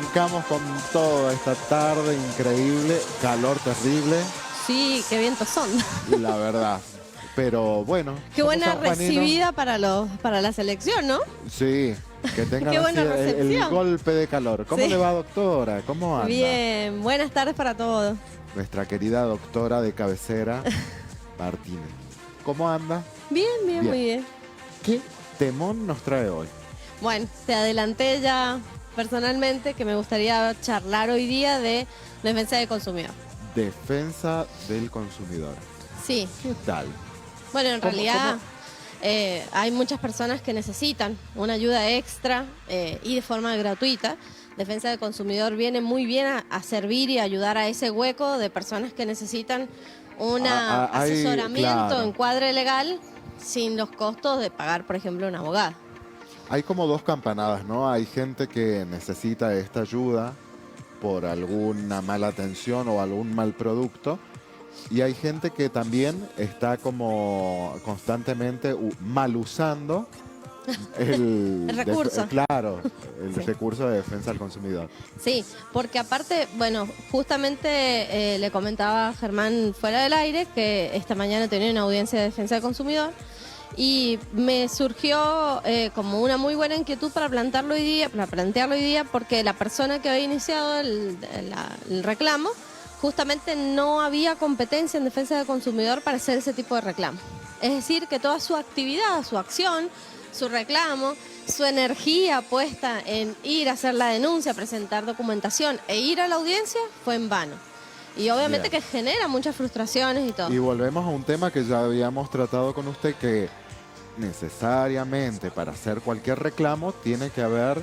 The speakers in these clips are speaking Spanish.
arrancamos con toda esta tarde increíble, calor terrible. Sí, qué vientos son. La verdad. Pero bueno. Qué buena recibida para la selección, ¿no? Sí, que tengan Qué así buena recepción. el golpe de calor. ¿Cómo Sí. le va, doctora? ¿Cómo anda? Bien, buenas tardes para todos. Nuestra querida doctora de cabecera, Martínez. ¿Cómo anda? Bien, bien, Bien. muy bien. ¿Qué temón nos trae hoy? Bueno, te adelanté ya personalmente que me gustaría charlar hoy día de defensa del consumidor. Defensa del consumidor. Sí, ¿Qué tal? bueno, en ¿Cómo- realidad hay muchas personas que necesitan una ayuda extra y de forma gratuita. Defensa del consumidor viene muy bien a servir y ayudar a ese hueco de personas que necesitan un Hay- asesoramiento, claro. encuadre legal, sin los costos de pagar, por ejemplo, un abogado. Hay como dos campanadas, ¿no? Hay gente que necesita esta ayuda por alguna mala atención o algún mal producto. Y hay gente que también está como constantemente mal usando el El recurso. claro, el Sí. recurso de defensa al consumidor. Sí, porque aparte, bueno, justamente le comentaba a Germán fuera del aire que esta mañana tenía una audiencia de defensa del consumidor y me surgió como una muy buena inquietud para plantearlo hoy día, porque la persona que había iniciado el reclamo justamente no había competencia en defensa del consumidor para hacer ese tipo de reclamo. Es decir, que toda su actividad, su acción, su reclamo, su energía puesta en ir a hacer la denuncia, presentar documentación e ir a la audiencia fue en vano. Y obviamente Bien. que genera muchas frustraciones y todo. Y volvemos a un tema que ya habíamos tratado con usted, que necesariamente para hacer cualquier reclamo tiene que haber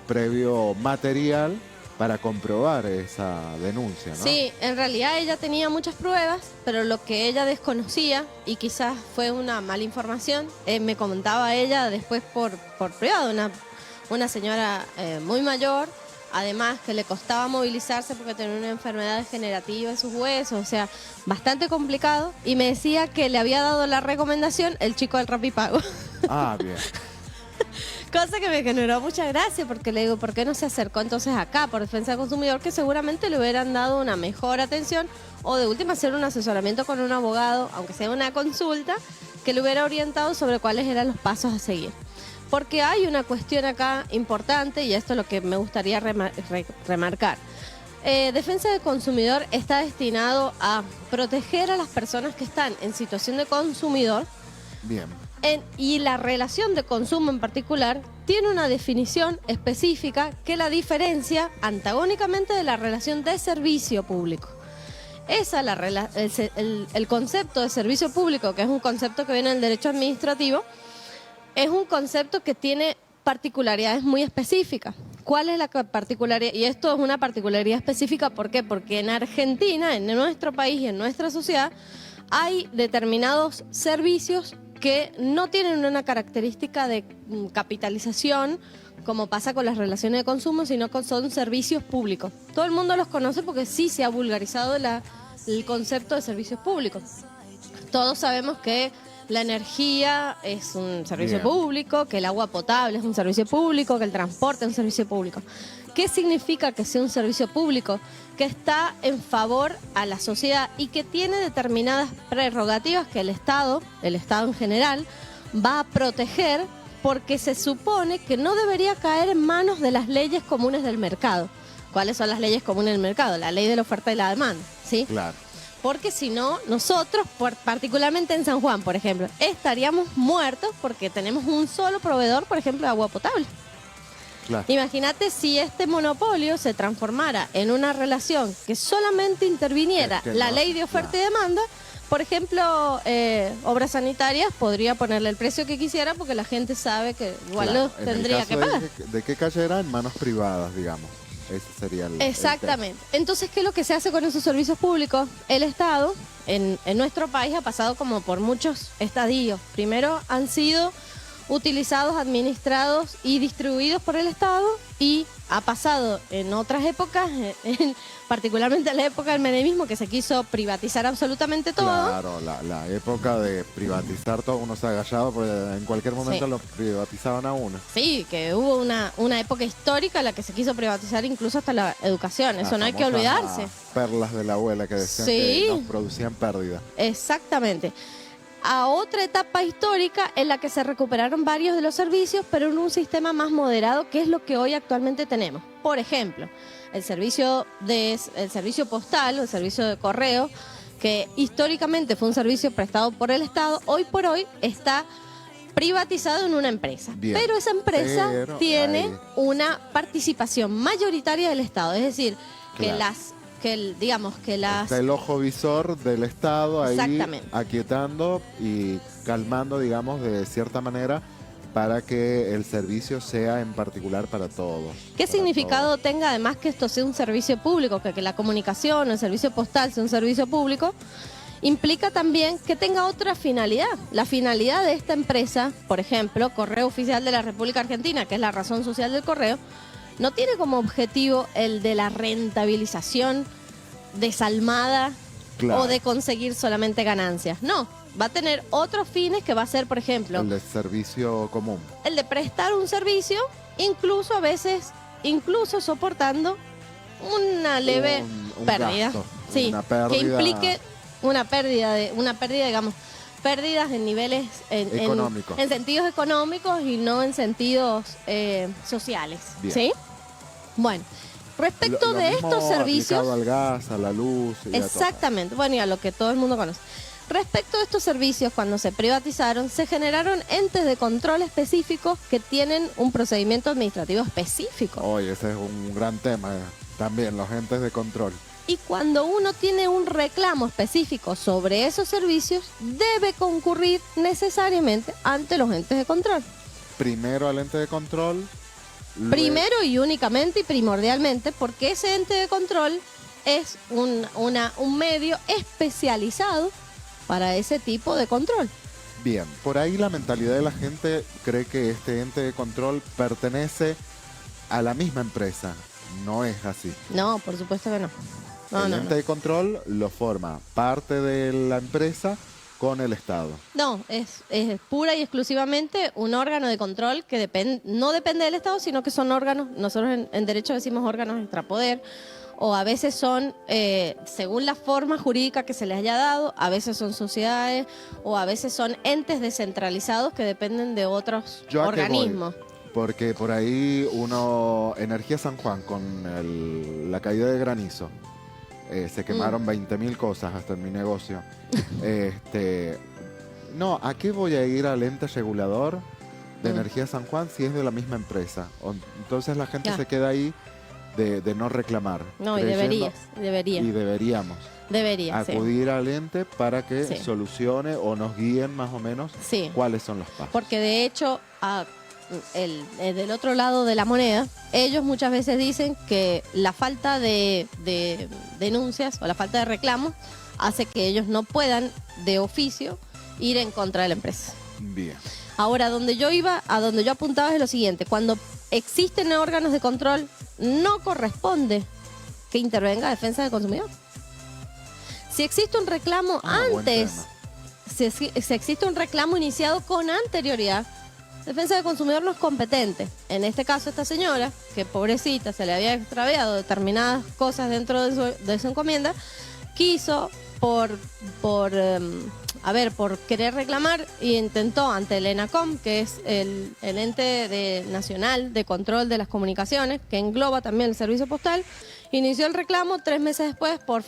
previo material para comprobar esa denuncia, ¿no? Sí, en realidad ella tenía muchas pruebas, pero lo que ella desconocía, y quizás fue una mala información, me comentaba ella después por privado, una señora muy mayor, además que le costaba movilizarse porque tenía una enfermedad degenerativa en sus huesos, o sea, bastante complicado, y me decía que le había dado la recomendación el chico del Rapipago. Ah, bien. Cosa que me generó mucha gracia porque le digo, ¿por qué no se acercó entonces acá por defensa del consumidor? Que seguramente le hubieran dado una mejor atención o de última hacer un asesoramiento con un abogado, aunque sea una consulta, que le hubiera orientado sobre cuáles eran los pasos a seguir. Porque hay una cuestión acá importante y esto es lo que me gustaría remarcar. Defensa del consumidor está destinado a proteger a las personas que están en situación de consumidor. Bien. Y la relación de consumo en particular tiene una definición específica que la diferencia antagónicamente de la relación de servicio público. El concepto de servicio público, que es un concepto que viene del derecho administrativo, es un concepto que tiene particularidades muy específicas. ¿Cuál es la particularidad? Y esto es una particularidad específica, ¿por qué? Porque en Argentina, en nuestro país y en nuestra sociedad, hay determinados servicios que no tienen una característica de capitalización como pasa con las relaciones de consumo, sino que son servicios públicos. Todo el mundo los conoce porque sí se ha vulgarizado el concepto de servicios públicos. Todos sabemos que la energía es un servicio Bien. público, que el agua potable es un servicio público, que el transporte es un servicio público. ¿Qué significa que sea un servicio público? Que está en favor a la sociedad y que tiene determinadas prerrogativas que el Estado en general, va a proteger porque se supone que no debería caer en manos de las leyes comunes del mercado. ¿Cuáles son las leyes comunes del mercado? La ley de la oferta y la demanda, ¿sí? Claro. Porque si no, nosotros, particularmente en San Juan, por ejemplo, estaríamos muertos porque tenemos un solo proveedor, por ejemplo, de agua potable. Claro. Imagínate si este monopolio se transformara en una relación que solamente interviniera Es que la no, ley de oferta claro. y demanda. Por ejemplo, Obras Sanitarias podría ponerle el precio que quisiera porque la gente sabe que igual Claro, lo en el tendría caso que pagar. de que cayera en manos privadas, digamos. Ese sería el Exactamente. Entonces, ¿qué es lo que se hace con esos servicios públicos? El Estado, en nuestro país, ha pasado como por muchos estadios. Primero han sido utilizados, administrados y distribuidos por el Estado y ha pasado en otras épocas, particularmente en la época del menemismo, que se quiso privatizar absolutamente todo. Claro, la época de privatizar todo, uno se ha agallado porque en cualquier momento Sí. lo privatizaban a uno. Sí, que hubo una época histórica en la que se quiso privatizar incluso hasta la educación. Eso Las no hay que famosas olvidarse. perlas de la abuela que decían Sí. que nos producían pérdida. Exactamente. A otra etapa histórica en la que se recuperaron varios de los servicios, pero en un sistema más moderado, que es lo que hoy actualmente tenemos. Por ejemplo, el servicio postal o el servicio de correo, que históricamente fue un servicio prestado por el Estado, hoy por hoy está privatizado en una empresa. Bien. Pero esa empresa Pero tiene ahí- una participación mayoritaria del Estado. Es decir, que Claro. digamos que las... Está el ojo visor del Estado ahí Exactamente. aquietando y calmando, digamos, de cierta manera para que el servicio sea en particular para todos. ¿Qué para significado todos. tenga además que esto sea un servicio público, que la comunicación o el servicio postal sea un servicio público? Implica también que tenga otra finalidad. La finalidad de esta empresa, por ejemplo, Correo Oficial de la República Argentina, que es la razón social del correo, no tiene como objetivo el de la rentabilización desalmada Claro. o de conseguir solamente ganancias. No, va a tener otros fines que va a ser, por ejemplo, El de servicio común. el de prestar un servicio, incluso a veces, incluso soportando una leve Un pérdida. gasto, Sí, una pérdida. que implique una pérdida, digamos, pérdidas en niveles, Económicos. en sentidos económicos y no en sentidos sociales. Bien. ¿Sí? Bueno, respecto Lo de mismo estos servicios... aplicado al gas, a la luz. Y a todo. Exactamente, bueno, y a lo que todo el mundo conoce. Respecto a estos servicios, cuando se privatizaron, se generaron entes de control específicos que tienen un procedimiento administrativo específico. Oye, ese es un gran tema también, los entes de control. Y cuando uno tiene un reclamo específico sobre esos servicios, debe concurrir necesariamente ante los entes de control. Primero al ente de control. Primero y únicamente y primordialmente, porque ese ente de control es un medio especializado para ese tipo de control. Bien, por ahí la mentalidad de la gente cree que este ente de control pertenece a la misma empresa. No es así. No, por supuesto que no. No, el no, ente no. de control lo forma parte de la empresa con el Estado. No, es pura y exclusivamente un órgano de control que no depende del Estado, sino que son órganos, nosotros en derecho decimos órganos extrapoder, o a veces son, según la forma jurídica que se les haya dado, a veces son sociedades o a veces son entes descentralizados que dependen de otros ¿Yo a qué voy? organismos. Porque por ahí Energía San Juan, con la caída de granizo, se quemaron 20.000 cosas hasta en mi negocio. No, ¿a qué voy a ir al ente regulador de Energía San Juan si es de la misma empresa? Entonces la gente Ya. se queda ahí de no reclamar. No, y creyendo- debería, Y deberíamos sí. acudir al ente para que Sí. solucione o nos guíen más o menos Sí. cuáles son los pasos. Porque de hecho, del otro lado de la moneda, ellos muchas veces dicen que la falta de denuncias o la falta de reclamos hace que ellos no puedan de oficio ir en contra de la empresa. Bien. Ahora, donde yo apuntaba es lo siguiente: cuando existen órganos de control, no corresponde que intervenga Defensa del Consumidor. Si existe un reclamo Buen antes, tema. si existe un reclamo iniciado con anterioridad, Defensa del Consumidor no es competente. En este caso, esta señora, que pobrecita se le había extraviado determinadas cosas dentro de su encomienda, quiso por querer reclamar y intentó ante el ENACOM, que es el ente nacional de control de las comunicaciones, que engloba también el servicio postal, inició el reclamo 3 meses después por